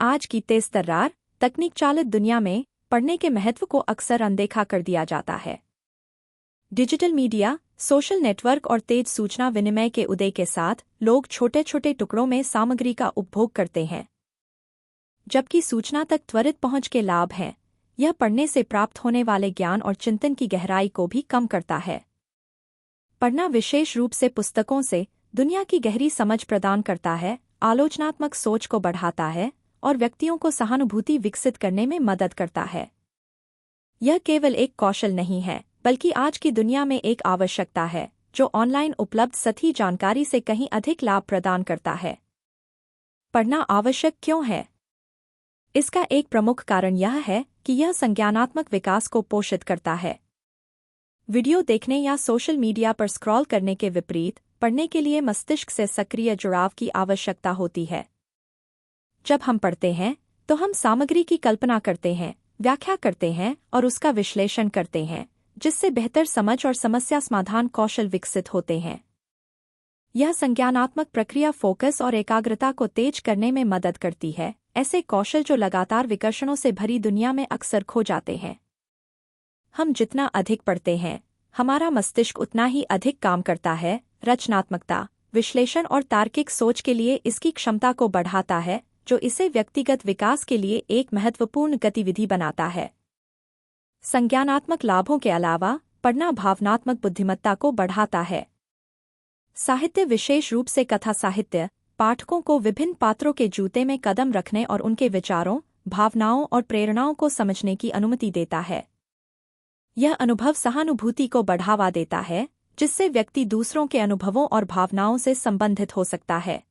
आज की तेज-तर्रार, तकनीक चालित दुनिया में पढ़ने के महत्व को अक्सर अनदेखा कर दिया जाता है। डिजिटल मीडिया, सोशल नेटवर्क और तेज सूचना विनिमय के उदय के साथ लोग छोटे-छोटे टुकड़ों में सामग्री का उपभोग करते हैं। जबकि सूचना तक त्वरित पहुंच के लाभ हैं, यह पढ़ने से प्राप्त होने वाले ज्ञान और चिंतन की गहराई को भी कम करता है। पढ़ना विशेष रूप से पुस्तकों से दुनिया की गहरी समझ प्रदान करता है, आलोचनात्मक सोच को बढ़ाता है और व्यक्तियों को सहानुभूति विकसित करने में मदद करता है। यह केवल एक कौशल नहीं है, बल्कि आज की दुनिया में एक आवश्यकता है, जो ऑनलाइन उपलब्ध सही जानकारी से कहीं अधिक लाभ प्रदान करता है। पढ़ना आवश्यक क्यों है? इसका एक प्रमुख कारण यह है कि यह संज्ञानात्मक विकास को पोषित करता है। वीडियो देखने या सोशल मीडिया पर स्क्रॉल करने के विपरीत, पढ़ने के लिए मस्तिष्क से सक्रिय जुड़ाव की आवश्यकता होती है। जब हम पढ़ते हैं, तो हम सामग्री की कल्पना करते हैं, व्याख्या करते हैं और उसका विश्लेषण करते हैं, जिससे बेहतर समझ और समस्या समाधान कौशल विकसित होते हैं। यह संज्ञानात्मक प्रक्रिया फोकस और एकाग्रता को तेज करने में मदद करती है, ऐसे कौशल जो लगातार विकर्षणों से भरी दुनिया में अक्सर खो जाते हैं। हम जितना अधिक पढ़ते हैं, हमारा मस्तिष्क उतना ही अधिक काम करता है, रचनात्मकता, विश्लेषण और तार्किक सोच के लिए इसकी क्षमता को बढ़ाता है, जो इसे व्यक्तिगत विकास के लिए एक महत्वपूर्ण गतिविधि बनाता है। संज्ञानात्मक लाभों के अलावा, पढ़ना भावनात्मक बुद्धिमत्ता को बढ़ाता है। साहित्य, विशेष रूप से कथा साहित्य, पाठकों को विभिन्न पात्रों के जूते में कदम रखने और उनके विचारों, भावनाओं और प्रेरणाओं को समझने की अनुमति देता है। यह अनुभव सहानुभूति को बढ़ावा देता है, जिससे व्यक्ति दूसरों के अनुभवों और भावनाओं से संबंधित हो सकता है।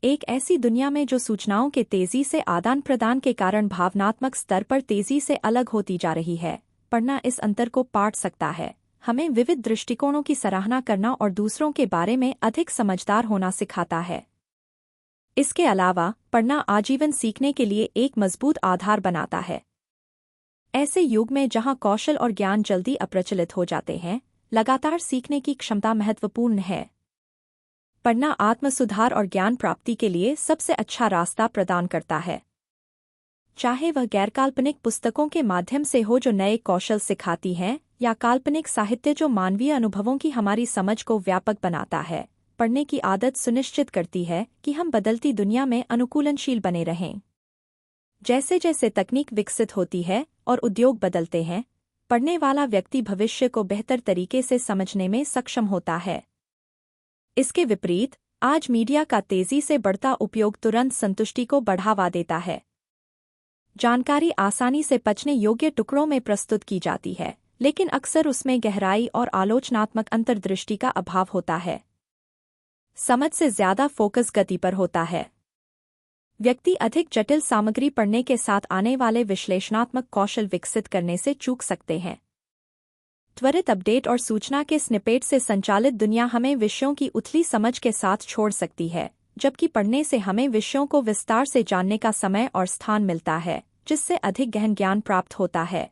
एक ऐसी दुनिया में जो सूचनाओं के तेजी से आदान प्रदान के कारण भावनात्मक स्तर पर तेजी से अलग होती जा रही है, पढ़ना इस अंतर को पाट सकता है, हमें विविध दृष्टिकोणों की सराहना करना और दूसरों के बारे में अधिक समझदार होना सिखाता है। इसके अलावा, पढ़ना आजीवन सीखने के लिए एक मजबूत आधार बनाता है। ऐसे युग में जहां कौशल और ज्ञान जल्दी अप्रचलित हो जाते हैं, लगातार सीखने की क्षमता महत्वपूर्ण है। पढ़ना आत्मसुधार और ज्ञान प्राप्ति के लिए सबसे अच्छा रास्ता प्रदान करता है। चाहे वह गैरकाल्पनिक पुस्तकों के माध्यम से हो जो नए कौशल सिखाती हैं, या काल्पनिक साहित्य जो मानवीय अनुभवों की हमारी समझ को व्यापक बनाता है, पढ़ने की आदत सुनिश्चित करती है कि हम बदलती दुनिया में अनुकूलनशील बने रहें। जैसे जैसे तकनीक विकसित होती है और उद्योग बदलते हैं, पढ़ने वाला व्यक्ति भविष्य को बेहतर तरीके से समझने में सक्षम होता है। इसके विपरीत, आज मीडिया का तेजी से बढ़ता उपयोग तुरंत संतुष्टि को बढ़ावा देता है। जानकारी आसानी से पचने योग्य टुकड़ों में प्रस्तुत की जाती है, लेकिन अक्सर उसमें गहराई और आलोचनात्मक अंतर्दृष्टि का अभाव होता है। समझ से ज्यादा फोकस गति पर होता है। व्यक्ति अधिक जटिल सामग्री पढ़ने के साथ आने वाले विश्लेषणात्मक कौशल विकसित करने से चूक सकते हैं। त्वरित अपडेट और सूचना के स्निपेट से संचालित दुनिया हमें विषयों की उथली समझ के साथ छोड़ सकती है, जबकि पढ़ने से हमें विषयों को विस्तार से जानने का समय और स्थान मिलता है, जिससे अधिक गहन ज्ञान प्राप्त होता है।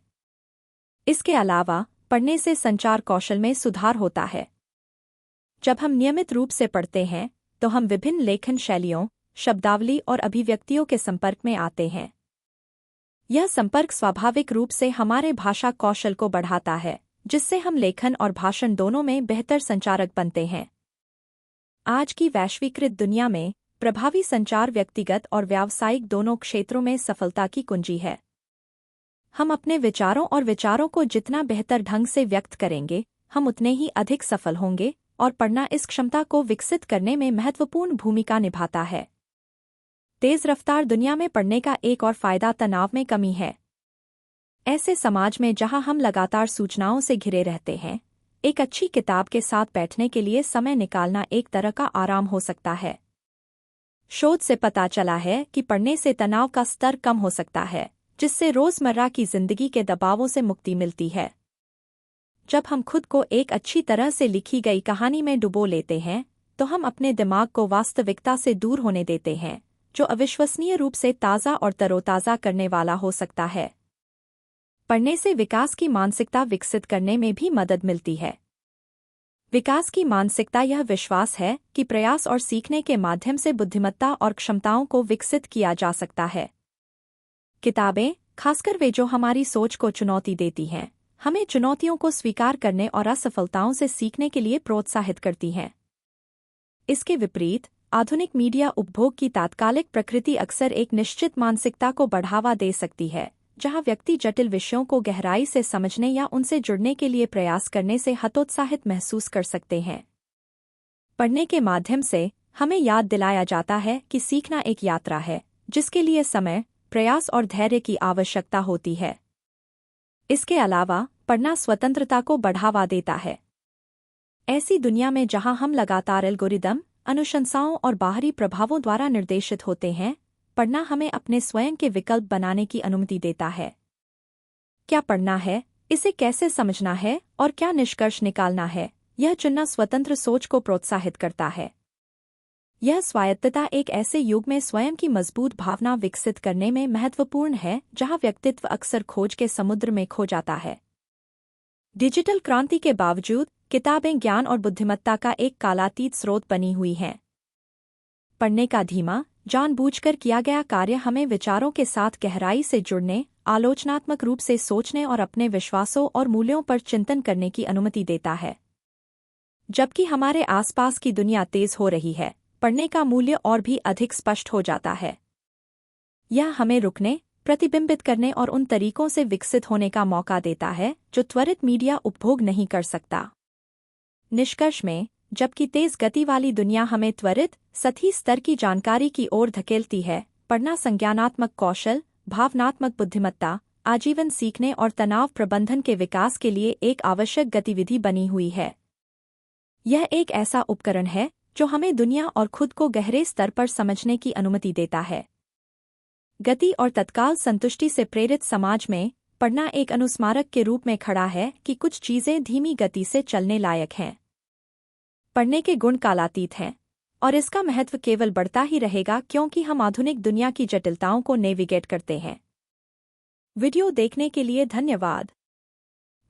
इसके अलावा, पढ़ने से संचार कौशल में सुधार होता है। जब हम नियमित रूप से पढ़ते हैं, तो हम विभिन्न लेखन शैलियों, शब्दावली और अभिव्यक्तियों के संपर्क में आते हैं। यह संपर्क स्वाभाविक रूप से हमारे भाषा कौशल को बढ़ाता है, जिससे हम लेखन और भाषण दोनों में बेहतर संचारक बनते हैं। आज की वैश्वीकृत दुनिया में प्रभावी संचार व्यक्तिगत और व्यावसायिक दोनों क्षेत्रों में सफलता की कुंजी है। हम अपने विचारों को जितना बेहतर ढंग से व्यक्त करेंगे, हम उतने ही अधिक सफल होंगे, और पढ़ना इस क्षमता को विकसित करने में महत्वपूर्ण भूमिका निभाता है। तेज रफ्तार दुनिया में पढ़ने का एक और फायदा तनाव में कमी है। ऐसे समाज में जहां हम लगातार सूचनाओं से घिरे रहते हैं, एक अच्छी किताब के साथ बैठने के लिए समय निकालना एक तरह का आराम हो सकता है। शोध से पता चला है कि पढ़ने से तनाव का स्तर कम हो सकता है, जिससे रोजमर्रा की जिंदगी के दबावों से मुक्ति मिलती है। जब हम खुद को एक अच्छी तरह से लिखी गई कहानी में डुबो लेते हैं, तो हम अपने दिमाग को वास्तविकता से दूर होने देते हैं, जो अविश्वसनीय रूप से ताज़ा और तरोताज़ा करने वाला हो सकता है। पढ़ने से विकास की मानसिकता विकसित करने में भी मदद मिलती है। विकास की मानसिकता यह विश्वास है कि प्रयास और सीखने के माध्यम से बुद्धिमत्ता और क्षमताओं को विकसित किया जा सकता है। किताबें, खासकर वे जो हमारी सोच को चुनौती देती हैं, हमें चुनौतियों को स्वीकार करने और असफलताओं से सीखने के लिए प्रोत्साहित करती हैं। इसके विपरीत, आधुनिक मीडिया उपभोग की तात्कालिक प्रकृति अक्सर एक निश्चित मानसिकता को बढ़ावा दे सकती है, जहां व्यक्ति जटिल विषयों को गहराई से समझने या उनसे जुड़ने के लिए प्रयास करने से हतोत्साहित महसूस कर सकते हैं। पढ़ने के माध्यम से हमें याद दिलाया जाता है कि सीखना एक यात्रा है, जिसके लिए समय, प्रयास और धैर्य की आवश्यकता होती है। इसके अलावा, पढ़ना स्वतंत्रता को बढ़ावा देता है। ऐसी दुनिया में जहां हम लगातार एल्गोरिदम, अनुशंसाओं और बाहरी प्रभावों द्वारा निर्देशित होते हैं, पढ़ना हमें अपने स्वयं के विकल्प बनाने की अनुमति देता है। क्या पढ़ना है, इसे कैसे समझना है और क्या निष्कर्ष निकालना है, यह चुनना स्वतंत्र सोच को प्रोत्साहित करता है। यह स्वायत्तता एक ऐसे युग में स्वयं की मजबूत भावना विकसित करने में महत्वपूर्ण है जहां व्यक्तित्व अक्सर खोज के समुद्र में खो जाता है। डिजिटल क्रांति के बावजूद किताबें ज्ञान और बुद्धिमत्ता का एक कालातीत स्रोत बनी हुई हैं। पढ़ने का धीमा, जानबूझकर किया गया कार्य हमें विचारों के साथ गहराई से जुड़ने, आलोचनात्मक रूप से सोचने और अपने विश्वासों और मूल्यों पर चिंतन करने की अनुमति देता है। जबकि हमारे आसपास की दुनिया तेज हो रही है, पढ़ने का मूल्य और भी अधिक स्पष्ट हो जाता है। यह हमें रुकने, प्रतिबिंबित करने और उन तरीकों से विकसित होने का मौका देता है जो त्वरित मीडिया उपभोग नहीं कर सकता। निष्कर्ष में, जबकि तेज गति वाली दुनिया हमें त्वरित, सतही स्तर की जानकारी की ओर धकेलती है, पढ़ना संज्ञानात्मक कौशल, भावनात्मक बुद्धिमत्ता, आजीवन सीखने और तनाव प्रबंधन के विकास के लिए एक आवश्यक गतिविधि बनी हुई है। यह एक ऐसा उपकरण है जो हमें दुनिया और खुद को गहरे स्तर पर समझने की अनुमति देता है। गति और तत्काल संतुष्टि से प्रेरित समाज में, पढ़ना एक अनुस्मारक के रूप में खड़ा है कि कुछ चीजें धीमी गति से चलने लायक हैं। पढ़ने के गुण कालातीत हैं, और इसका महत्व केवल बढ़ता ही रहेगा क्योंकि हम आधुनिक दुनिया की जटिलताओं को नेविगेट करते हैं। वीडियो देखने के लिए धन्यवाद।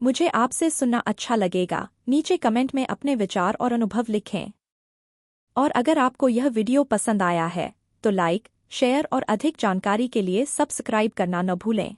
मुझे आपसे सुनना अच्छा लगेगा। नीचे कमेंट में अपने विचार और अनुभव लिखें। और अगर आपको यह वीडियो पसंद आया है, तो लाइक, शेयर और अधिक जानकारी के लिए सब्सक्राइब करना न भूलें।